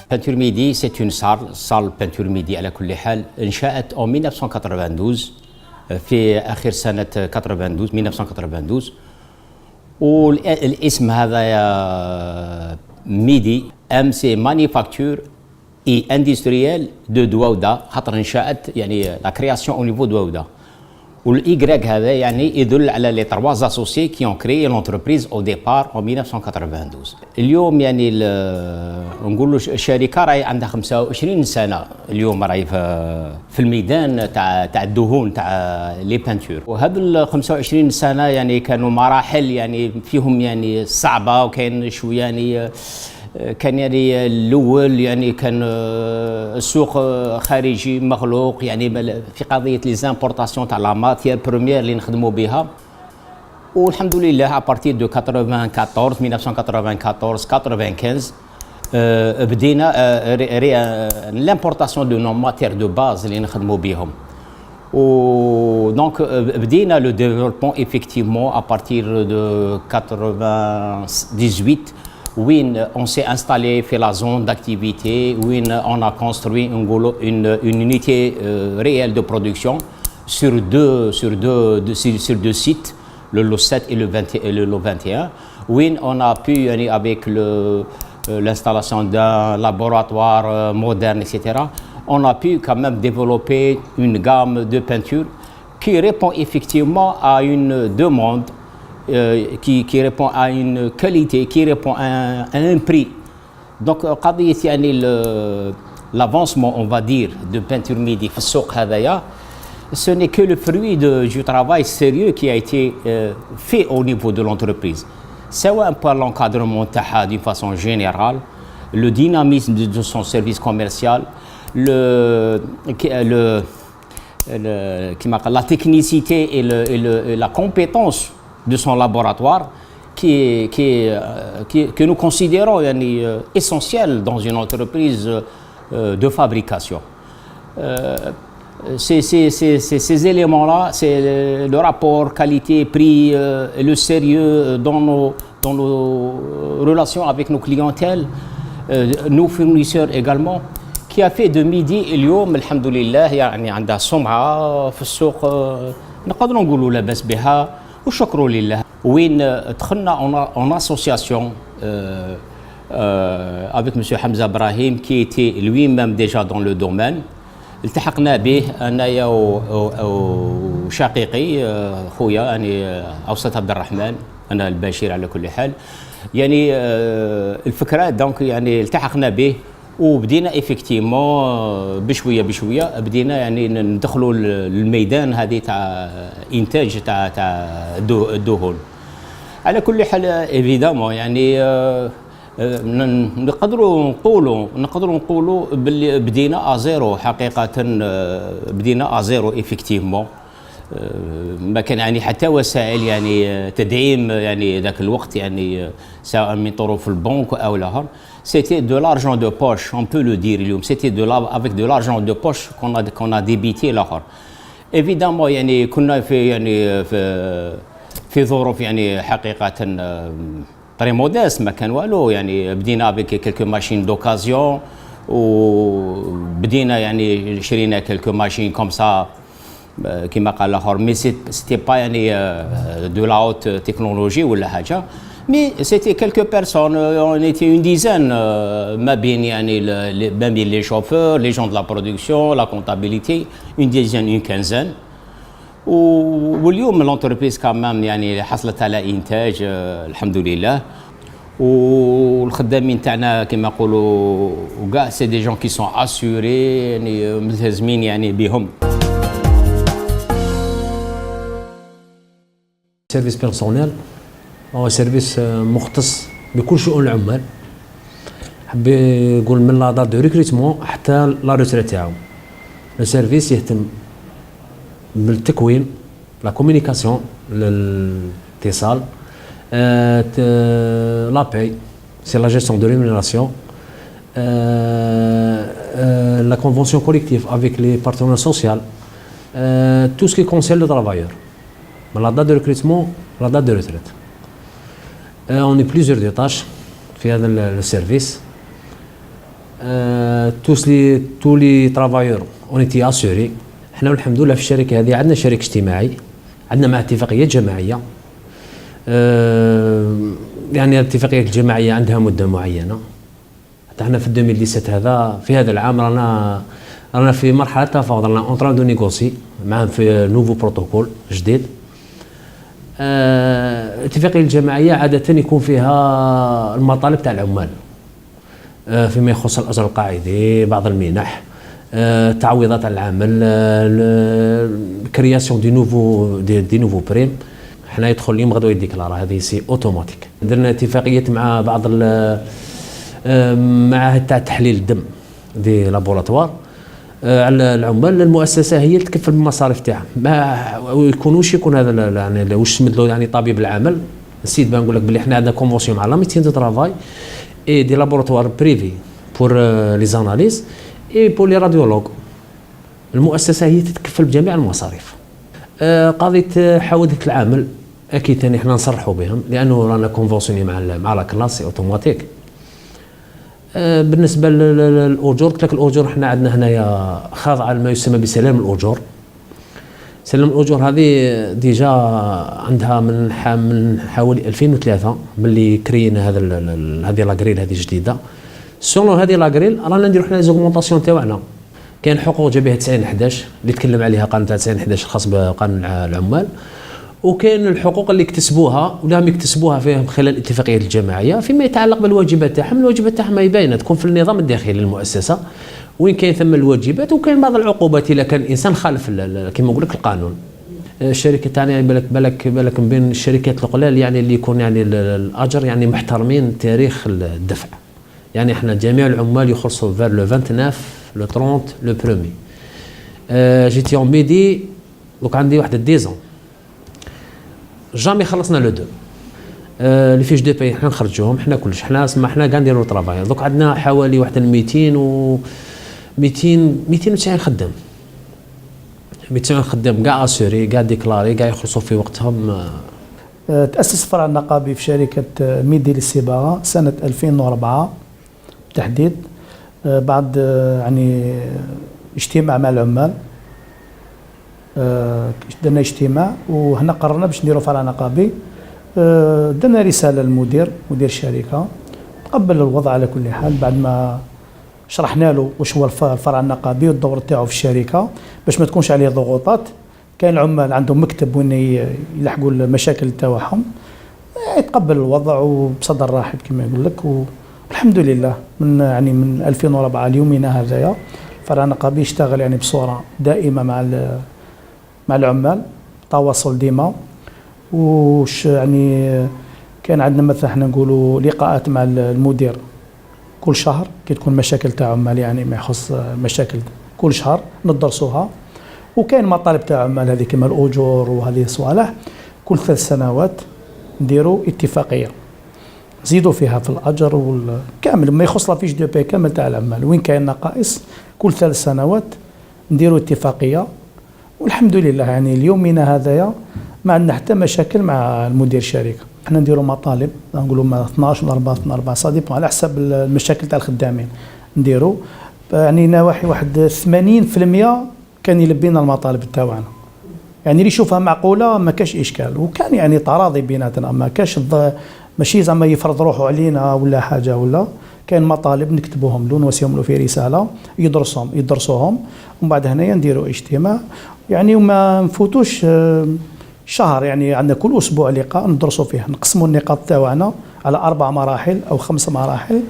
Peinture Midi, c'est une salle Peinture Midi على كل حال انشأت en 1992 في آخر سنة 92 1992 والاسم هذا ميدي ام سي مانيفاكتور اي اندستريال دو دواودا خاطر انشأت يعني لا كرياسيون او نيفو دواودا والايغريك هذا يعني يدل على لي تروا اسوسيي كي اون كريي لونتربريز او ديبار en 1992 اليوم يعني نقولوا الشركه راهي عندها 25 سنه اليوم راهي في الميدان تاع الدهون تاع لي بانتور وهذو ال 25 سنه يعني كانوا مراحل يعني فيهم يعني صعبه وكاين شويه يعني كان يعني الاول يعني كان السوق خارجي مغلوق يعني في قضيه لي زامبورطاسيون تاع لا ماتيير بروميير اللي نخدموا بها والحمد لله ابارتير دو 94 1994 95 بدينا لامبورطاسيون دو نو ماتيير دو باز اللي نخدموا بهم و دونك بدينا لو ديفلوبمون ايفيكتيفمون ابارتير دو 98 où on s'est installé fait la zone d'activité, où on a construit une unité réelle de production sur deux sites, le lot 7 et le lot 21, où on a pu, avec l'installation d'un laboratoire moderne, etc., on a pu quand même développer une gamme de peintures qui répond effectivement à une demande qui répond à une qualité, qui répond à un prix. Donc, l'avancement, on va dire, de Peinture Midi, ce n'est que le fruit du travail sérieux qui a été fait au niveau de l'entreprise. Soit par l'encadrement d'une façon générale, le dynamisme de son service commercial, la technicité et la compétence de son laboratoire que nous considérons essentiel dans une entreprise de fabrication. Ces éléments-là, c'est le rapport qualité-prix, le sérieux dans nos relations avec nos clientèles, nos fournisseurs également, qui a fait de Midi اليوم الحمد لله يعني عندها سمعة في السوق نقدروا نقولوا لاباس بها وشكرا لله وين دخلنا en association avec monsieur Hamza Brahim qui était lui-même déjà dans le domaine التحقنا به انايا وشقيقي خويا يعني اوسط عبد الرحمن انا البشير على كل حال يعني الفكره دونك يعني التحقنا به وبدينا ايفيكتيمون بشويه بدينا يعني ندخلوا الميدان هذه تاع انتاج تاع الدهون على كل حال ايفيدامون يعني نقدروا نقولوا باللي بدينا ازيرو حقيقه بدينا ازيرو ايفيكتيفمون ما كان يعني حتى وسائل يعني تدعيم يعني ذاك الوقت يعني سواء من طرف البنك او الاخر c'était de l'argent de poche on peut le dire اليوم c'était avec de l'argent de poche qu'on a débité الاخر évidemment يعني كنا في يعني في ظروف يعني حقيقه très modeste ما كان والو يعني بدينا avec quelques machines d'occasion وبدينا يعني شرينا quelques machines comme ça كما قال الاخر مي سيتي با يعني دو لا هوت تكنولوجي ولا حاجه مي سيتي كيلكو بيرسون اون ايتي اون ديزان ما بين يعني ما بين لي شوفور لي جون دو لا برودكسيون لا كونتابيليتي اون ديزان اون كانزان واليوم لونتربريز كمان يعني حصلت على انتاج الحمد لله والخدامين تاعنا كما نقولوا وكاع سي دي جون كي سون اسيوري يعني ملتزمين يعني بهم سيرفيس بيرسونيل هو سيرفيس مختص بكل شؤون العمال حب يقول من لا دات دو ريكروتمون حتى لا روتريت تاعو السيرفيس يهتم بالتكوين لا كومونيكاسيون الاتصال لا باي سي لا جيستيون دو ريمونيراسيون لا كونفونسيون كوليكتيف افيك لي بارتنير سوسيال tout ce qui concerne le travailleur. La date de recrutement, la date de retraite. On a plusieurs tâches في هذا السيرفيس. tous les travailleurs on était assurés. احنا الحمد لله في الشركه هذه عندنا شريك اجتماعي، عندنا مع اتفاقيات جماعيه. يعني الاتفاقيات الجماعيه عندها مده معينه. حتى احنا في 2017 هذا في هذا العام رانا في مرحله تفاوض، رانا اون تران دو نيغوسي معهم في نوفو بروتوكول جديد. الاتفاقيه الجماعيه عاده يكون فيها المطالب تاع العمال فيما يخص الاجر القاعدي، بعض المنح، تعويضات على العمل، كرياسيون دي نوفو بريم. حنا يدخل اليوم غدوه يديكلارا، هذه سي اوتوماتيك. درنا اتفاقيات مع بعض معاهد تاع تحليل الدم دي لابوراتوار على العمال. المؤسسه هي اللي تكفل بالمصاريف تاعها، ما يكونوش يكون هذا يعني واش سميتلو يعني طبيب العمل. نسيت بان نقول لك بلي حنا عندنا كونفونسيون مع لا ميديسين دو ترافاي اي دي لابوراتوار بريفي بور لي زاناليز اي بور لي راديولوج. المؤسسه هي تتكفل بجميع المصاريف. قضيه حوادث العمل اكيد ثاني حنا نصرحوا بهم، لانه رانا كونفونسيوني مع لا كلاس اوتوماتيك. بالنسبه للاجور، قلت لك الاجور احنا عندنا هنايا خاضعه لما يسمى بسلام الاجور. سلام الاجور هذه ديجا عندها من حوالي 2003 ملي كرينا هذه لاغريل هذه جديده. سولون هذه لاغريل رانا نديرو حنا زوغمونطاسيون تاعنا. كاين حقوق جا بها 9011 اللي تكلم عليها قانون تاع 9011 الخاص بقانون العمال، وكاين الحقوق اللي اكتسبوها ولاهم يكتسبوها فيهم خلال الاتفاقيات الجماعيه فيما يتعلق بالواجبات تاعهم. الواجبات تاعهم باينه تكون في النظام الداخلي للمؤسسه وين كاين ثم الواجبات، وكاين بعض العقوبات اذا كان الانسان خالف كما نقول لك القانون. الشركه تاعنا بالك من بين الشركات القلال يعني اللي يكون يعني الاجر يعني محترمين تاريخ الدفع. يعني احنا جميع العمال يخلصوا فير لو 29 لو 30 لو برومي. جيتي اون ميدي دوك عندي واحد 10 جامي خلصنا لو دو. لي فيش دو باي حنا نخرجوهم حنا كلش، حنا كاع نديرو طرافاي. دوك عندنا حوالي واحد 290 خدام. 290 خدام كاع اسوري كاع ديكلاري كاع يخلصوا في وقتهم. تأسس الفرع النقابي في شركة ميدي للصباغة سنة 2004 بالتحديد، بعد يعني اجتماع مع العمال. درنا اجتماع وهنا قررنا باش نديروا فرع نقابي. درنا رسالة للمدير مدير الشركة، تقبل الوضع على كل حال بعد ما شرحنا له واش هو الفرع النقابي والدور تاعو في الشركة باش ما تكونش عليه ضغوطات. كاين العمال عندهم مكتب وين يلحقوا المشاكل تاعهم، يتقبل الوضع وبصدر رحب كما يقول لك. والحمد لله من 2004 ليومنا هذايا الفرع النقابي يشتغل يعني بصورة دائمة مع العمال، تواصل ديما. وش يعني كان عندنا مثلا احنا نقولوا لقاءات مع المدير كل شهر كي تكون مشاكل تاع عمال يعني ما يخص مشاكل كل شهر ندرسوها. وكاين مطالب تاع عمال هذه كما الاجور وهذه الصوالح كل 3 سنوات نديروا اتفاقيه نزيدوا فيها في الاجر كامل ما يخص لا فيش دو بي كامل تاع العمال. وين كاين نقائص كل 3 سنوات نديروا اتفاقيه. والحمد لله يعني اليومنا هذايا ما عندنا حتى مشاكل مع المدير الشركه. احنا نديروا مطالب نقولوا ما 12 ولا 4 صادق على حسب المشاكل تاع الخدامين نديروا يعني نواحي واحد 80% كان يلبينا المطالب تاعنا، يعني اللي يشوفها معقوله ما كاش اشكال. وكان يعني تراضي بيناتنا، ما كاش ماشي زعما يفرض روحه علينا ولا حاجه، ولا كاين مطالب نكتبوهم له نوصيهم له في رساله يدرسوهم ومن بعد هنايا نديروا اجتماع يعني وما نفوتوش شهر. يعني عندنا كل اسبوع لقاء ندرسوا فيه، نقسموا النقاط تاعنا على 4 مراحل او 5 مراحل،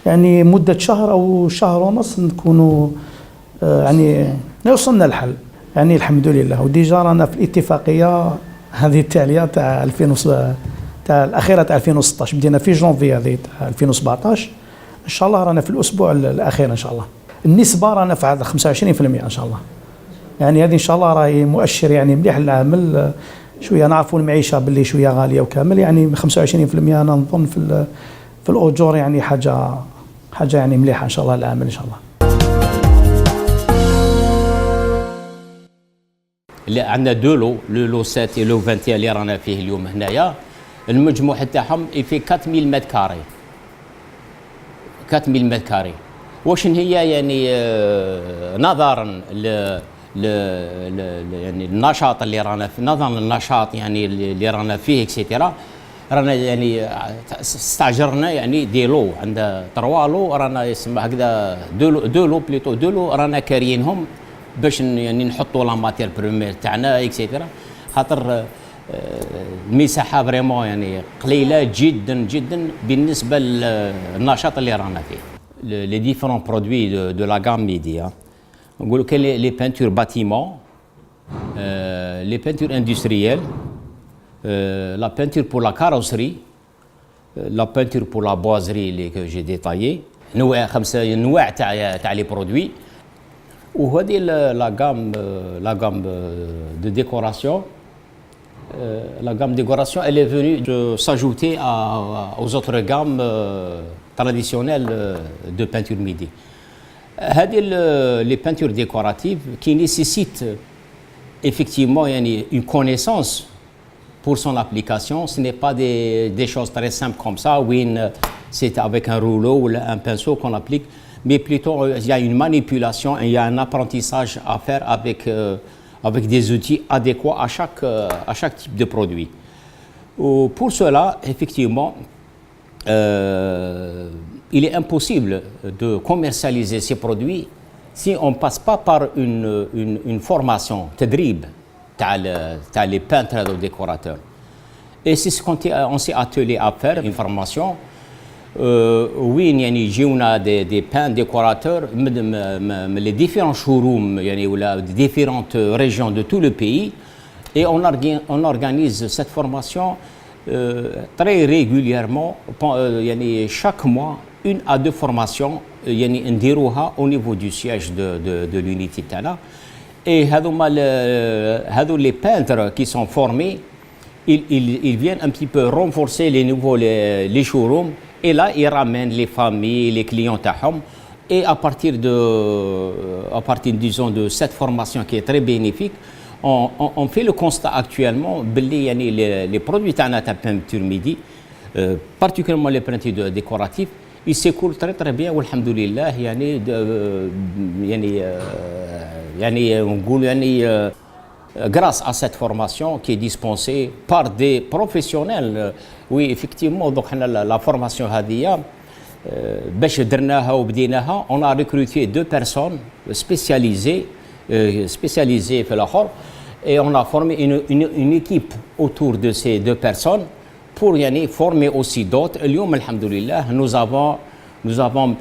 يعني مده شهر او شهر ونص نكونوا يعني وصلنا الحل يعني الحمد لله. وديجا رانا في الاتفاقيه هذه التاليه تاع 2000 تاع الاخيره تاع 2016 بدينا في جونفي هذه تاع 2017 ان شاء الله. رانا في الاسبوع الاخير ان شاء الله. النسبه رانا في 25% ان شااء الله. يعني هذه ان شاء الله راهي مؤشر يعني مليح للعمل. شويه نعرفوا المعيشه باللي شويه غاليه وكامل، يعني 25% انا نظن في الاجور يعني حاجه يعني مليحه ان شاء الله العمل ان شاء الله. لا عندنا دو لو 7 لو 21 اللي رانا فيه اليوم هنايا. المجموع تاعهم في 4000 متر كاري. 4000 متر كاري. وشن هي يعني نظرا يعني النشاط اللي رانا فيه، نظرا للنشاط يعني اللي رانا فيه اكسيتيرا، رانا يعني استاجرنا يعني دي لو عند 3 لو رانا يسمى هكذا دو لو بليتو دو لو رانا كاريينهم باش يعني نحطوا لا ماتير بريمير تاعنا اكسيتيرا، خاطر المساحه فريمون يعني قليله جدا جدا بالنسبه للنشاط اللي رانا فيه. Les différents produits de la gamme Midi, نقولوا كاين les peintures bâtiments, les peintures industrielles, la peinture pour la carrosserie, la peinture pour la boiserie que j'ai détaillé, 5 انواع تاع les produits. وهذه la gamme de décoration. La gamme de décoration, elle est venue s'ajouter aux autres gammes traditionnelles de peinture Midi. Les peintures décoratives qui nécessitent effectivement une connaissance pour son application. Ce n'est pas des choses très simples comme ça, où c'est avec un rouleau ou un pinceau qu'on applique, mais plutôt il y a une manipulation et il y a un apprentissage à faire avec des outils adéquats à chaque type de produit. Pour cela, effectivement, il est impossible de commercialiser ces produits si on ne passe pas par une formation, تدريب تاع les peintres et décorateurs. Et c'est ce qu'on s'est attelé à faire, une formation. وين يعني يجيونا دي بان ديكوراتور من les différents showrooms يعني ولا différentes régions de tout le pays, et on organise cette formation très régulièrement, يعني chaque mois 1 à 2 formations يعني نديروها au niveau du siège de l'unité تاعنا. Et هذو les peintres qui sont formés, ils viennent un petit peu renforcer les showrooms. Et là, ils ramènent les familles, les clients تاعهم. Et à partir disons de cette formation qui est très bénéfique, on fait le constat actuellement باللي يعني les produits تاعنا تاع peinture Midi, particulièrement les peintures décoratives, ils s'écoulent très très bien والحمد لله. يعني نقول يعني grâce à cette formation qui est dispensée par des professionnels. Oui, effectivement, donc la formation هذه باش درناها وبديناها, on a recruté 2 personnes spécialisées في الآخر, et on a formé une équipe autour de ces 2 personnes pour يعني former aussi d'autres. اليوم الحمد لله nous avons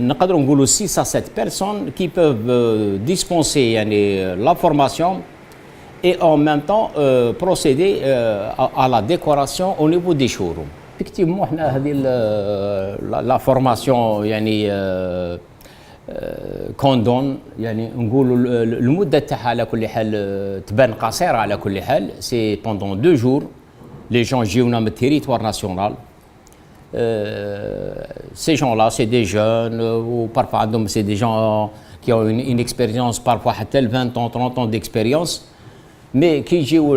نقدروا نقولوا 6 à 7 personnes qui peuvent dispenser يعني la formation et en même temps procéder à la décoration au niveau des showrooms. Effectivement, احنا هذه la formation يعني كوندون يعني نقولوا المده تاعها على كل حال تبان قصيره على كل حال. سي pendant 2 jours les gens جيونا من التيريتوار ناسيونال. Ces gens-là, c'est des jeunes, ou parfois c'est des gens qui ont une expérience, parfois 20 ans, 30 ans d'expérience, mais qui jouent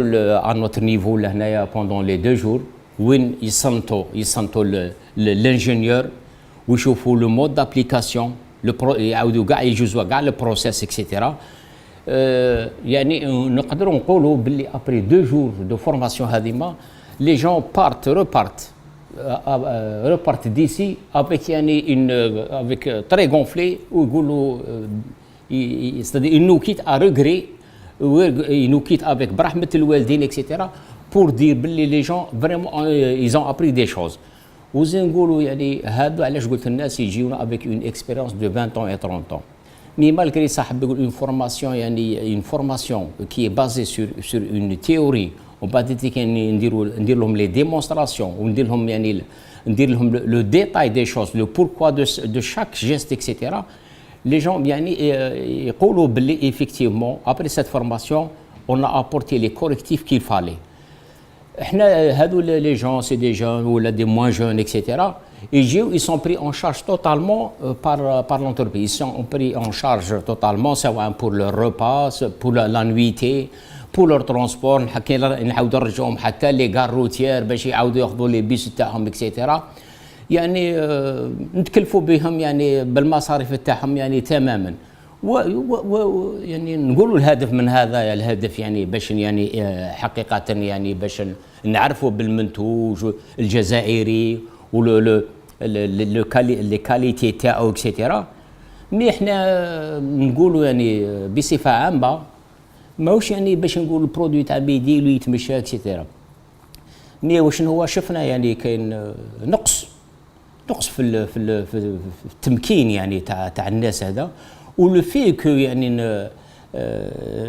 à notre niveau là, pendant les 2 jours, où ils sentent l'ingénieur, où ils font le mode d'application, ils jouent le process, etc. يعني نقدروا نقولوا باللي après 2 jours de formation هذه, les gens repartent d'ici avec avec très gonflé, c'est-à-dire ils nous quittent à regret, ils nous quittent avec brahmat el-Waldin, etc. pour dire que les gens vraiment ils ont appris des choses. وزنقولوا يعني هذا علاش قلت الناس يجيونا avec une expérience de 20 ans et 30 ans. Mais malgré ça, une formation qui est basée sur une théorie, on va dire les démonstrations, on dit le détail des choses, le pourquoi de chaque geste, etc. Les gens, effectivement, après cette formation, on a apporté les correctifs qu'il fallait. Les gens, c'est des jeunes ou des moins jeunes, etc. Ils sont pris en charge totalement par l'entreprise. Ils sont pris en charge totalement, soit pour leur repas, pour la nuitée, pour leur transport. نعاودوا نرجعوهم حتى les gares routières باش يعاودوا ياخذوا les bus تاعهم, etc. يعني نتكلفوا بهم يعني بالمصاريف تاعهم يعني تماما. يعني نقولوا الهدف من هذا، الهدف يعني باش يعني حقيقة يعني باش نعرفوا بالمنتوج الجزائري لي كاليتي تاعو اكسيتيرا. مي احنا نقولوا يعني بصفة عامة ماهوش يعني باش نقول البرودوي تاع ميدي اللي يتمشى اكسيتيرا. مي واش هو شفنا يعني كاين نقص في التمكين يعني تاع الناس هذا، ولو في كو يعني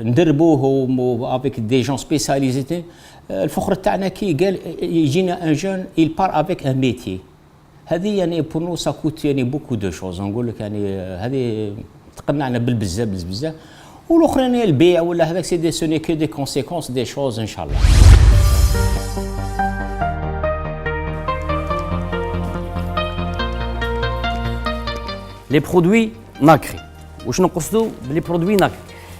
ندربوهم افيك دي جون سبيسياليزي. الفخر تاعنا كي قال يجينا ان جون il part avec un métier. هذه يعني بور نو سا كوت يعني بوكو دو شوز. نقول لك يعني هذه تقنعنا بالبزاف. والاخرين البيع ولا هذاك سي دي سوني كو دي كونسيكونس دي شوز ان شاء الله. لي برودوي ناكري. واش نقصدوا بلي برودوي ناكري؟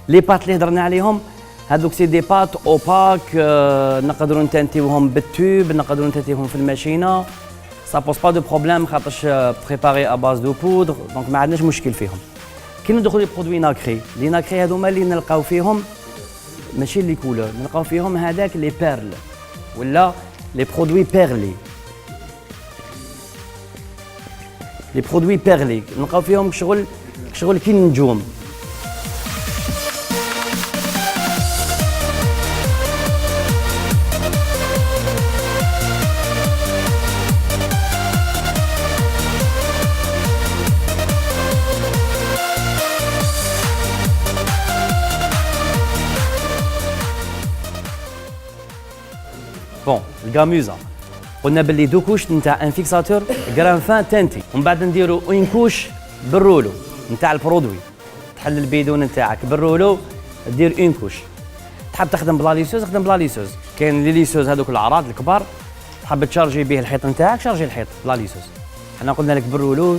لي بات اللي هضرنا عليهم هذوك سي دي بات اوباك، نقدروا نتنتيوهم بالتوب، نقدروا نتنتيوهم في الماشينه، سا بوز با دو بروبليم خاطرش بريباري ا باز دو بودر، دونك ما عندناش مشكل فيهم. كي ندخلوا لي برودوي ناكري، لي ناكري هذوما اللي نلقاو فيهم ماشي لي كولور، نلقاو فيهم هذاك لي بيرل ولا لي برودوي بيرلي. لي برودوي بيرلي نلقاو فيهم شغل كي النجوم. بون الغاموزا قلنا باللي دو كوش نتاع ان فيكساتور غران فان تنتي، ومن بعد نديرو اون كوش بالرولو نتاع البرودوي. تحل البيدون نتاعك بالرولو دير اون كوش. تحب تخدم بلا ليسوز خدم بلا ليسوز. كاين لي ليسوز هذوك العراض الكبار تحب تشارجي به الحيط نتاعك، شارجي الحيط بلا ليسوز. حنا قلنا لك بالرولو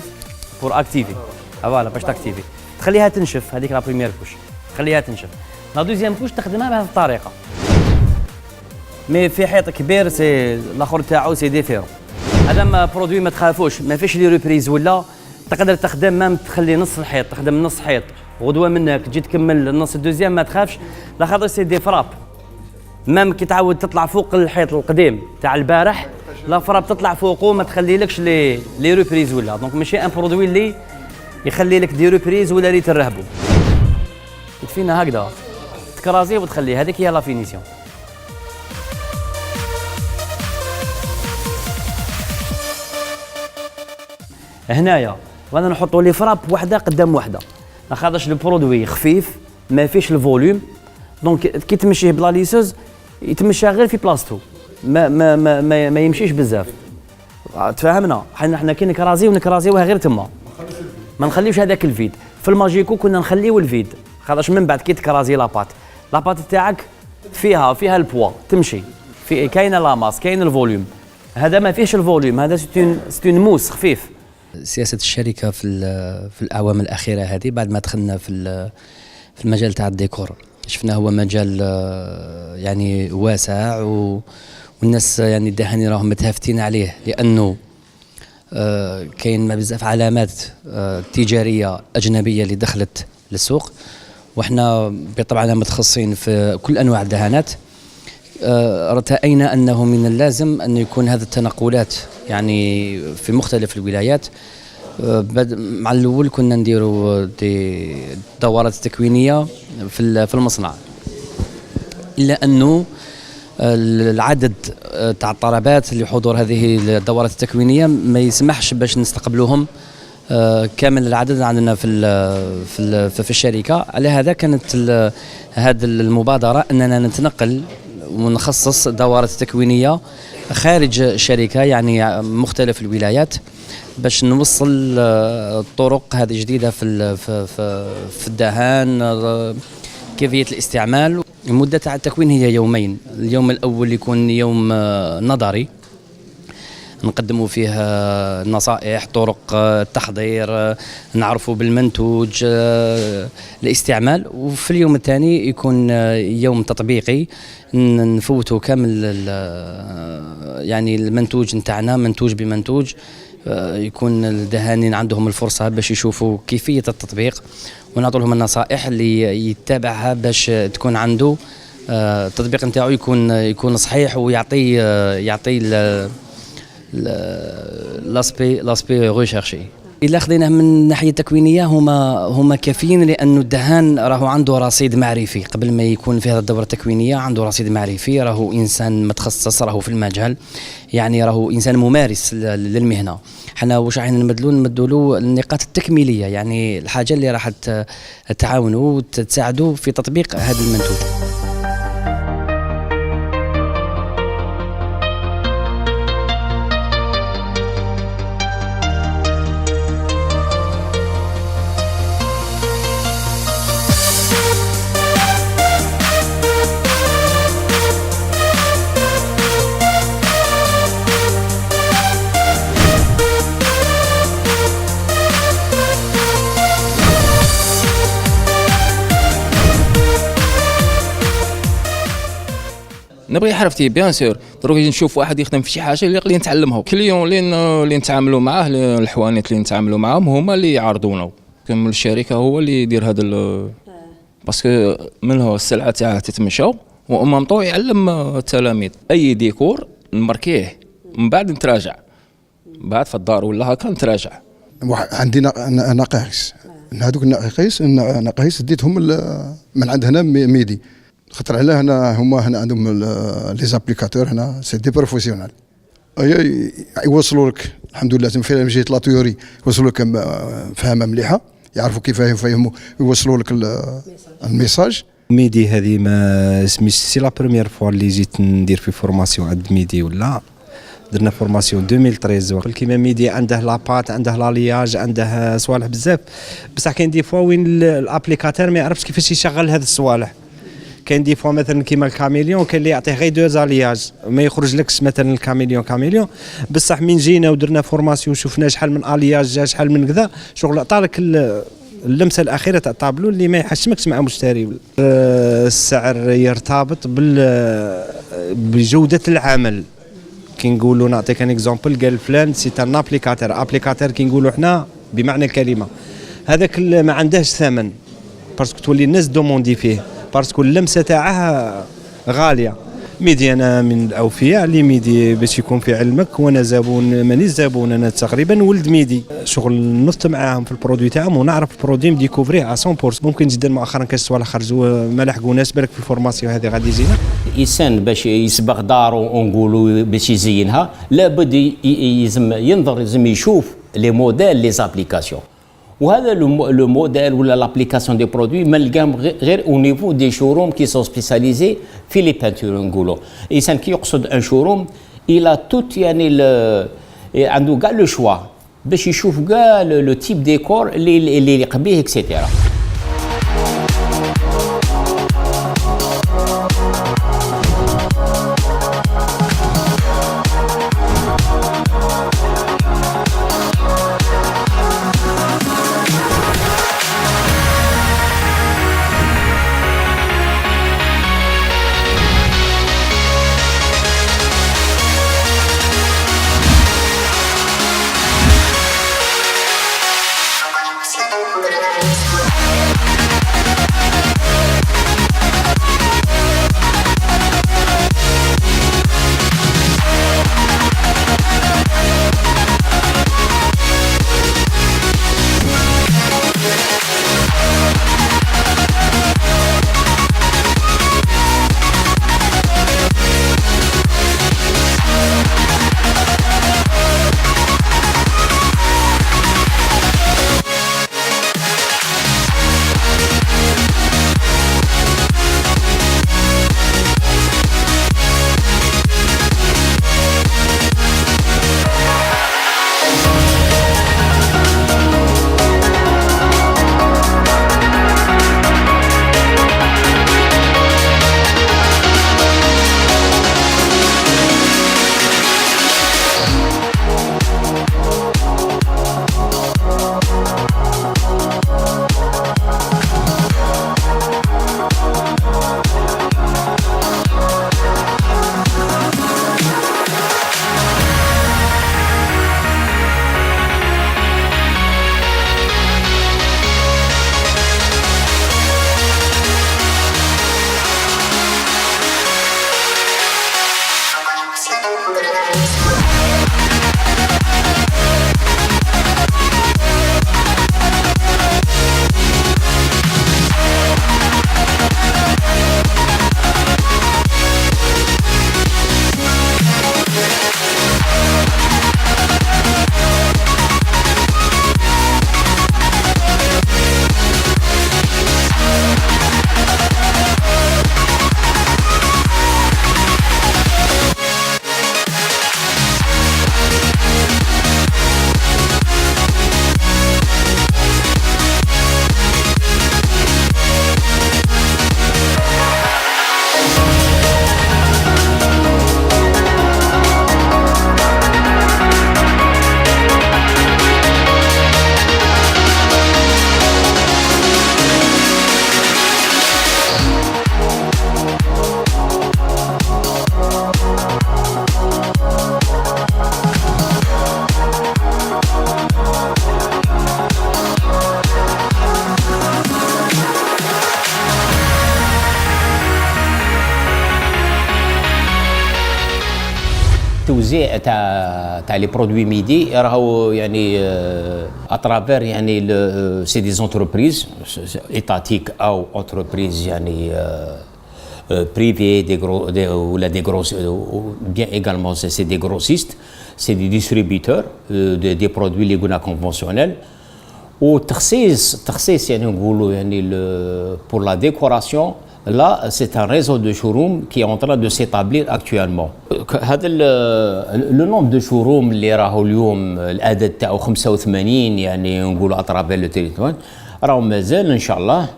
بور اكتيفي، فوالا باش تاكتيفي تخليها تنشف. هذيك لا بريمير كوش تخليها تنشف. لا دوزيام كوش تخدمها بهذه الطريقه. مي في حيط كبير سي الاخر تاعو سي ديفيرون. هذا ما برودوي ما تخافوش، ما فيش لي ريبريز ولا تقدر تخدم مام تخلي نص الحيط، تخدم نص حيط غدوه منك تجي تكمل النص الدوزيام ما تخافش، لا خاطر سي دي فراب. مام كي تعود تطلع فوق الحيط القديم تاع البارح لا فراب تطلع فوقه ما تخليلكش لي ريبريز ولا. دونك ماشي ان برودوي اللي يخلي لك دي ريبريز ولا اللي ترهبوا. تفينا هكذا تكرازيه وتخليه، هذيك هي لا فينيسيون. هنايا وانا نحطوا لي فراب وحده قدام وحده، ما خاطرش البرودوي خفيف ما فيش الفوليوم، دونك كي تمشيه بلا ليسوز يتمشى غير في بلاصتو، ما يمشيش بزاف. تفاهمنا؟ حنا كي نكرازيوها غير تما، ما نخليوش هذاك الفيد. في الماجيكو كنا نخليو الفيد، خاطرش من بعد كي تكرازي لاباط تاعك فيها البوا تمشي، في كاينه لاماس كاين الفوليوم. هذا ما فيهش الفوليوم، هذا ستون موس خفيف. سياسة الشركة في الأعوام الأخيرة هذه بعد ما دخلنا في المجال تاع الديكور، شفنا هو مجال يعني واسع والناس يعني الدهاني راهم متهافتين عليه، لأنه كاين بزاف علامات تجارية أجنبية اللي دخلت للسوق، وإحنا بطبعنا متخصصين في كل أنواع الدهانات. رأينا أنه من اللازم أن يكون هذه التنقلات يعني في مختلف الولايات. مع الأول كنا نديروا دورات تكوينية في المصنع، إلا أنه العدد تاع الطلبات لحضور هذه الدورات التكوينية ما يسمحش باش نستقبلوهم كامل العدد عندنا في الشركة. على هذا كانت هذه المبادرة أننا نتنقل ونخصص دورات تكوينية خارج الشركة، يعني مختلف الولايات، باش نوصل طرق هذه جديدة في الدهان، كيفية الاستعمال. المدة تاع التكوين هي يومين، اليوم الأول يكون يوم نظري، نقدموا فيه نصائح، طرق التحضير، نعرفوا بالمنتوج، الاستعمال. وفي اليوم الثاني يكون يوم تطبيقي، نفوتوا كامل يعني المنتوج نتاعنا منتوج بمنتوج، يكون الدهانين عندهم الفرصة باش يشوفوا كيفية التطبيق، ونعطوا لهم النصائح اللي يتبعها باش تكون عنده التطبيق نتاعو يكون صحيح ويعطي لاسبي ريشيرشي. إلا خذيناه من الناحية التكوينية هما كافيين، لأنه الدهان راهو عنده رصيد معرفي قبل ما يكون في هذه الدورة التكوينية، عنده رصيد معرفي، راهو إنسان متخصص، راهو في المجال، يعني راهو إنسان ممارس للمهنة. حنا واش راح نمدوا له النقاط التكميلية، يعني الحاجة اللي راح تعاونوا وتساعدوا في تطبيق هذا المنتوج. نبغي حرفتي بيان سور. دروك نشوف واحد يخدم في شي حاجه اللي قلي نتعلمها. كليون اللي نتعاملوا معاه، الحوانيت اللي نتعاملوا معاهم هما اللي يعرضونا. كم الشركه هو اللي يدير هذا باسكو من هو السلعه تاعها تتمشى، وامام طو يعلم التلاميذ. اي ديكور نماركيه من بعد نتراجع، بعد في الدار ولا هكا نتراجع. عندي نقايس، هذوك النقايس ديتهم من عند هنا ميدي، خاطر علاه هنا عندهم لي زابليكاتور هنا سي دي بروفيسيونال، يوصلوا لك الحمد لله. في جهه لا تيوري يوصلوا لك فهمه مليحه، يعرفوا كيف يفهموا يوصلوا لك الميساج. ميدي هذه ما سميتش سي لا بروميير فوا اللي جيت ندير في فورماسيون عند ميدي، ولا درنا فورماسيون 2013. كيما ميدي عنده لاباط، عنده لالياج، عنده صوالح بزاف، بصح كاين دي فوا وين الابليكاتور ما يعرفش كيفاش يشغل هذه الصوالح. كاين دي فوا مثلا كيما الكاميليون، كاين اللي يعطيه غير 2 زالياج ما يخرج لكش مثلا الكاميليون. بصح من جينا ودرنا فورماسيون شفنا شحال من الياج جا، شحال من كذا، شغل عطالك اللمسه الاخيره تاع الطابلو اللي ما يحشمكش مع مشتري. السعر يرتبط بجوده العمل. كي نقولوا نعطيك ان اكزامبل، قال فلان سي ان ابليكاتور كي نقولوا حنا بمعنى الكلمه، هذاك ما عندهش ثمن باسكو تولي الناس دوموندي فيه، باسكو اللمسه تاعها غاليه. ميدي انا من الاوفياء اللي ميدي باش يكون في علمك، وانا زبون مانيش زبون، انا تقريبا ولد ميدي. شغل نط معاهم في البرودوي تاعهم ونعرف البرودوي نديكوفريه على 100%. ممكن جدا مؤخرا كاش صوالح خرجوا ما لحقوناش، بالك في الفورماسيون هذه غادي يجينا. الانسان باش يسبغ دارو ونقولوا باش يزينها، لابد لازم يشوف لي موديل لي زابليكاسيون. وهذا لو موديل ولا لابليكاسيون دي برودوي ما نلقاهم غير او نيفو دي شوروم كي سون سبيسياليزي في لي بانتور. نقولوا الانسان كي يقصد ان شوروم الى توت يعني عنده كاع لو شوا باش يشوف كاع لو تيب ديكور اللي يليق به اكسيتيرا. Gracias. توزيع تاع لي برودوي ميدي راهو يعني اترافير يعني سي دي زونتربريز ايتاتيك او انتربريز يعني بريفي دي ولا دي غروس بيان ايغالمون سي دي غروسيست سي دي ديستريبيتور دي برودوي اللي قلنا كونفونسيونيل. والتخصيص يعني نقولوا يعني pour la décoration là c'est un réseau de showroom qui est en train de s'établir actuellement. هذا le nombre de showroom اللي راهو اليوم العدد تاعو 85 يعني نقولوا اترافير لو تيريتوار راهو مازال ان شاء الله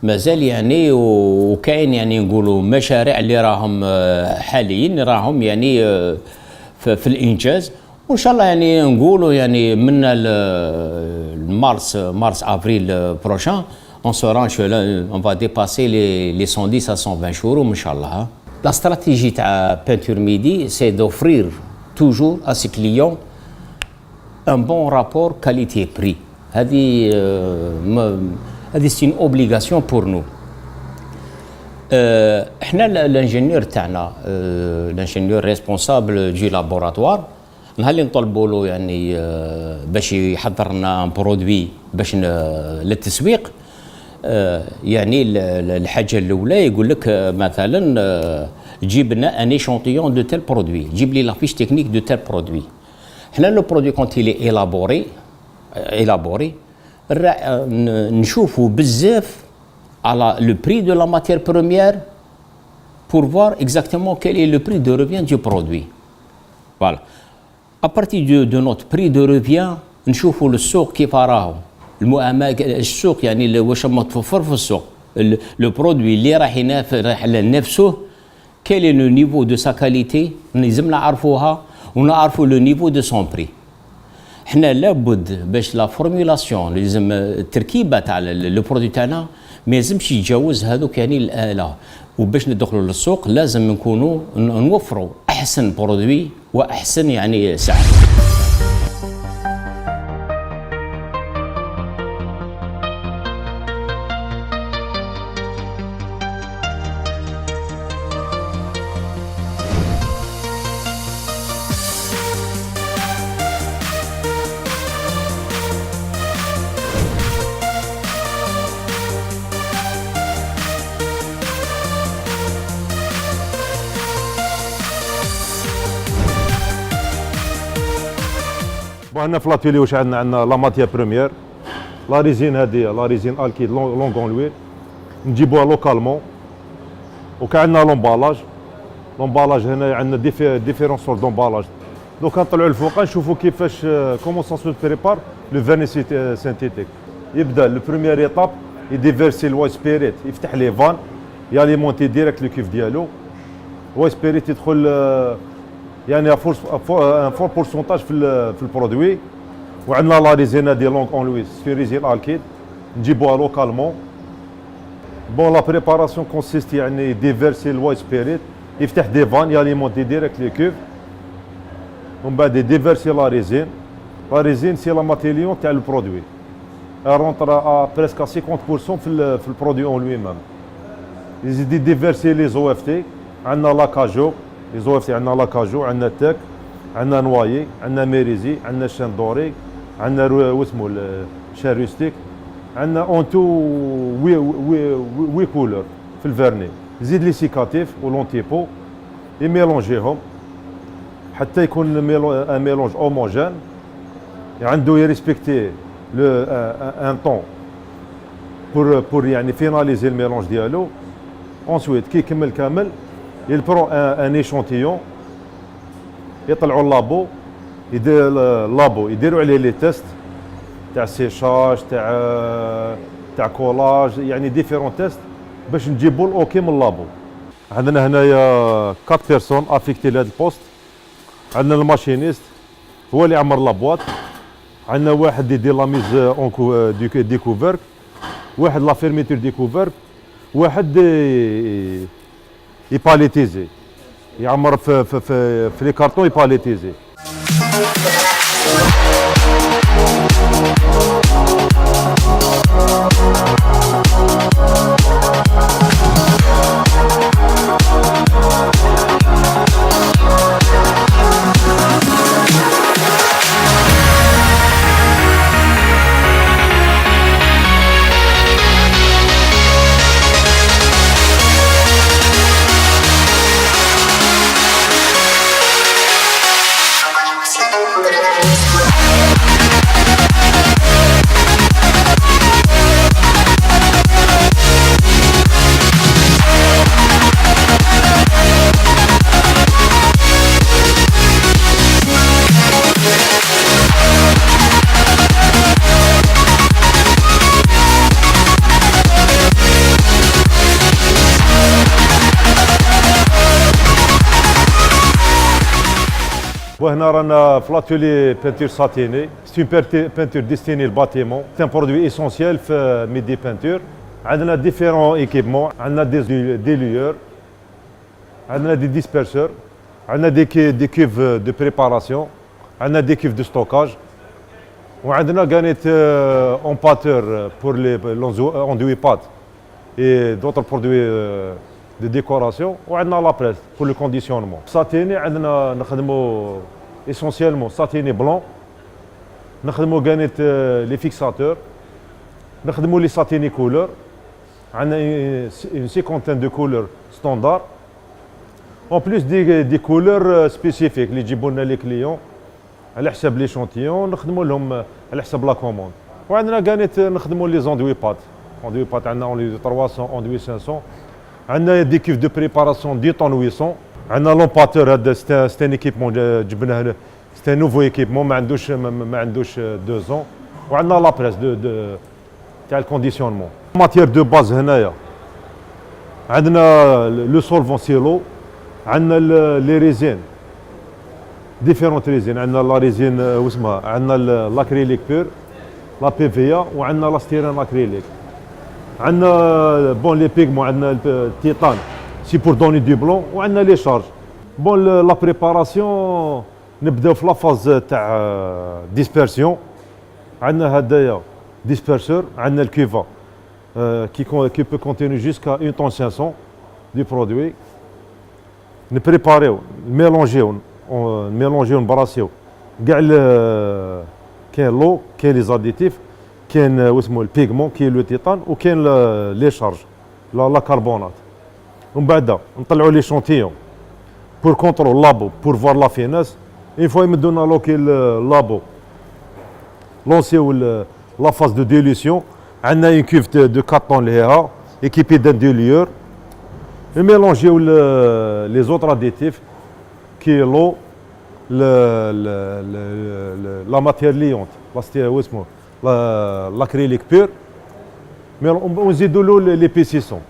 مازال يعني وكاين يعني نقولوا مشاريع اللي راهم حاليا راهم يعني في الانجاز. وان شاء الله يعني نقولوا يعني من mars avril prochain on sera on va dépasser les 110 à 120 showrooms inchallah. La stratégie de Peinture Midi c'est d'offrir toujours à ses clients un bon rapport qualité-prix. هذه c'est une obligation pour nous. احنا الانجينيور تاعنا الانجينيور ريسبونسابل دو لابوراتوار نهار اللي نطلبوا له يعني باش يحضر لنا برودوي باش للتسويق يعني الحاجه الاولى يقول لك مثلا جيب لنا ان ايشونتيون دو تيل برودوي جيب لي لافيش تكنيك دو تيل برودوي. حنا لو برودوي كونت لي élaboré نشوفوا بزاف على le prix de la matière première pour voir exactement quel est le prix de revient du produit. Voilà. À partir de notre prix de revient نشوفوا السوق كيف راهو السوق يعني واش متوفر في السوق لو برودوي اللي راح نفسه quel est le niveau de sa qualité لازم نعرفوها ونعرفوا le niveau de son prix. حنا لابد باش لا فورمولاسيون لازم التركيبه تاع لو برودوي تاعنا ما يلزمش يتجاوز هذوك يعني الاله. وباش ندخلوا للسوق لازم نكونوا نوفروا احسن برودوي واحسن يعني سعر. هنا في لاتيلي واش عندنا لا ماتيير بروميير لا ريزين هذه لا ريزين الكيد لونغ لويل نجيبوها لوكالمون. وكان عندنا لومبالاج هنا عندنا ديفيرون سور دومبالاج. دوكا نطلعوا لفوق نشوفوا كيفاش كومون سا سو بريبار لو فيرني سينتيتيك. يبدا لو بروميير ايطاب يديفيرسي الوايت سبيريت يفتح لي فان ياليمونتي ديريكت لو كيف ديالو. وايت سبيريت يدخل يعني ان فور بورسونتاج في البرودوي. وعندنا لا ريزينا دي لونغ اون لويس في ريزين الكيد نجيبوها لوكالمون. بون لا بريباراسيون كونسيست يعني ديفيرسي الوايت سبيريت يفتح دي فان ياليمونتي ديريكت لي كوف. ومن بعد ديفيرسي لا ريزين سي لا ماتيريون تاع البرودوي رونتر ا بريسك 50% في البرودوي اون لوي ميم. يزيد ديفيرسي لي زو اف تي عندنا لاكاجو لي زو اف تي عندنا لاكاجو عندنا التاك عندنا نوايي عندنا ميريزي عندنا الشاندوري عندنا واسمو الشاروستيك عندنا اون تو وي كولور في الفيرني. زيد لي سيكاتيف ولونتيبو يميلونجيهم حتى يكون ان ميلونج هوموجين عنده يريسبكتي لو ان طون بور يعني فيناليزي الميلونج ديالو. اونسويت كي يكمل كامل يلبرو ان ايشونتيون يطلعوا اللابو يديروا عليه لي تيست تاع سيشاج تاع كولاج يعني ديفيرون تيست باش نجيبوا الاوكي من اللابو. عندنا هنايا 4 بيرسون افيكتي لهذا البوست. عندنا الماشينيست هو اللي عمر لابواط. عندنا واحد يدير لا ميز اون ديكوفيرك واحد لا فيرميتور ديكوفيرك واحد يباليتيزي يعمر في لي كارطون يباليتيزي. وهنا رانا في لاتولي بانتور ساتيني. سي اون بانتور ديستيني للباتيمون. سي ان برودوي اسونسيال في ميدي بانتور. عندنا ديفيرون ايكيبمون، عندنا دي ديليور، عندنا دي ديسبيرسور، عندنا دي كيف دو بريباراسيون، عندنا دي كيف دو ستوكاج، وعندنا كانيت امباتور بور لي اندوي بات اي دوطر برودوي دو ديكوراسيون، وعندنا لا بريس بور لو كونديسيونمون. ساتيني عندنا نخدمو اسونسيالمون ساتيني بلون، نخدمو كانيت لي فيكساتور، نخدمو لي ساتيني كولور، عندنا اون سيكونتين دو كولور ستاندار، اون بليس دي كولور سبيسيفيك اللي يجيبوا لنا لي كليون على حساب لي شونتيون، نخدموا لهم على حساب لا كوموند. وعندنا كانت نخدموا لي زوندوي بات، اندوي بات عندنا اندوي 300 اندوي 500، عندنا دي كيف دو بريباراسيون 10 طون 800، عندنا لومباتور هذا ستان ايكيبمون جبناه هنا، ستان نوفو ايكيبمون ما عندوش 2 زون، وعندنا لا بريس تاع الكونديسيونمون. ماتيير دو باز هنايا عندنا لو سولفون سيلو، عندنا لي ريزين ديفيرونت ريزين، عندنا لا ريزين واسمها، عندنا لاكريليك بير، لا بيفيا، وعندنا لا ستيرين اكريليك، عندنا بون لي بيغمون، عندنا التيتان سي بور دوني دي بلون، وعندنا لي شارج. بون لا بريباراسيون نبداو في لا فاز تاع ديسبيرسيون. عندنا هدايا ديسبيرسور، عندنا الكيفا qui peut contenir jusqu'à 1 tonne 500 du produit. نبريباريو نميلونجيو نبراسيو كاع كاين لو، كاين لي زاديتيف، كاين واسمو البيغمون، كاين لو تيتان، وكاين لي شارج لا كربونات. ومن بعد نطلعوا لي شونتيون بور كونترول لابو بور فوار لا فيناس. اون فوا يمدونا لوكي لابو لونسيو لا فاز دو ديليسيون. عندنا اون كيف دو 4 طون ليها ايكيبي دان ديليور، نميلونجيو لي زوتر اديتيف كي لو لا ماتيير ليونت واسمو لاكريليك بير، ونزيدوا له لي بيسيسون.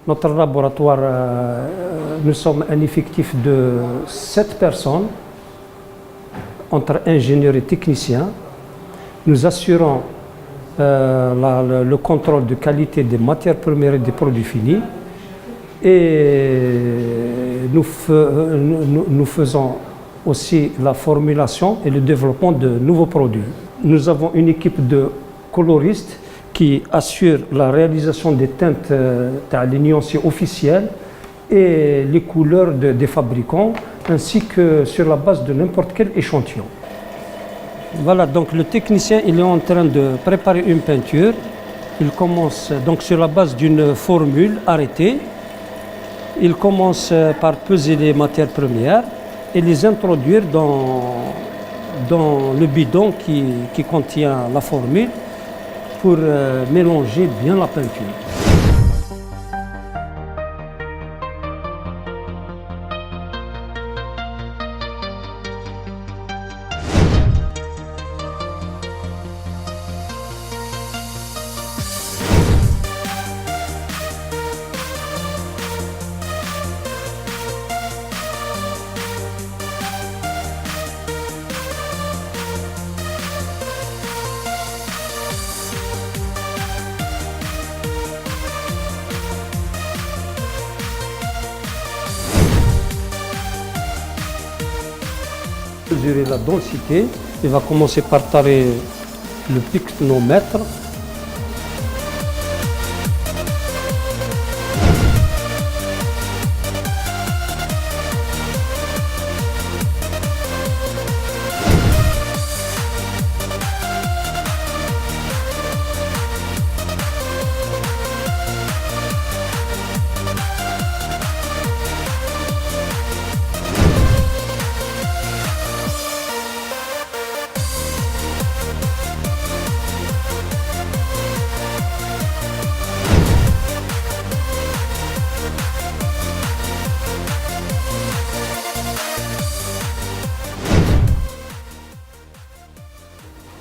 Notre laboratoire, nous sommes un effectif de 7 personnes, entre ingénieurs et techniciens. Nous assurons le contrôle de qualité des matières premières et des produits finis. Et nous faisons aussi la formulation et le développement de nouveaux produits. Nous avons une équipe de coloristes qui assure la réalisation des teintes à l'énuncié officiel et les couleurs des fabricants, ainsi que sur la base de n'importe quel échantillon. Voilà, donc le technicien il est en train de préparer une peinture. Il commence donc sur la base d'une formule arrêtée. Il commence par peser les matières premières et les introduire dans le bidon qui contient la formule pour mélanger bien la peinture. Mesurer la densité, il va commencer par tarer le pictonomètre.